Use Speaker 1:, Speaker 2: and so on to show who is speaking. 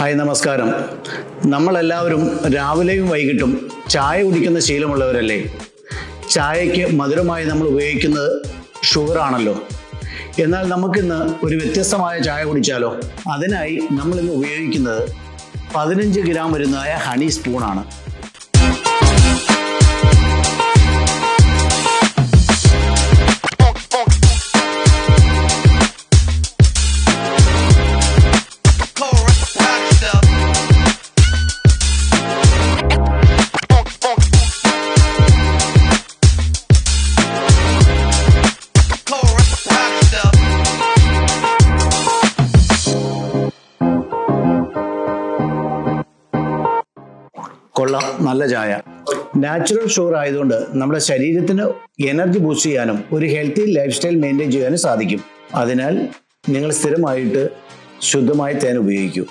Speaker 1: Hi നമസ്കാരം. നമ്മളെല്ലാവരും രാവിലെയും വൈകിട്ടും ചായ കുടിക്കുന്ന ശീലമുള്ളവരല്ലേ? ചായയ്ക്ക് മധുരമായി നമ്മൾ ഉപയോഗിക്കുന്നത് ഷുഗറാണല്ലോ. എന്നാൽ നമുക്കിന്ന് ഒരു വ്യത്യസ്തമായ ചായ കുടിച്ചാലോ? അതിനായി നമ്മളിന്ന് ഉപയോഗിക്കുന്നത് 15 ഗ്രാം വരുന്നതായ ഹണി സ്പൂണാണ്. കൊള്ളാം, നല്ല ചായ. നാച്ചുറൽ ഷുഗർ ആയതുകൊണ്ട് നമ്മുടെ ശരീരത്തിന് എനർജി ബൂസ്റ്റ് ചെയ്യാനും ഒരു ഹെൽത്തി ലൈഫ് സ്റ്റൈൽ മെയിൻറ്റെയിൻ ചെയ്യാനും സാധിക്കും. അതിനാൽ നിങ്ങൾ സ്ഥിരമായിട്ട് ശുദ്ധമായ തേൻ ഉപയോഗിക്കൂ.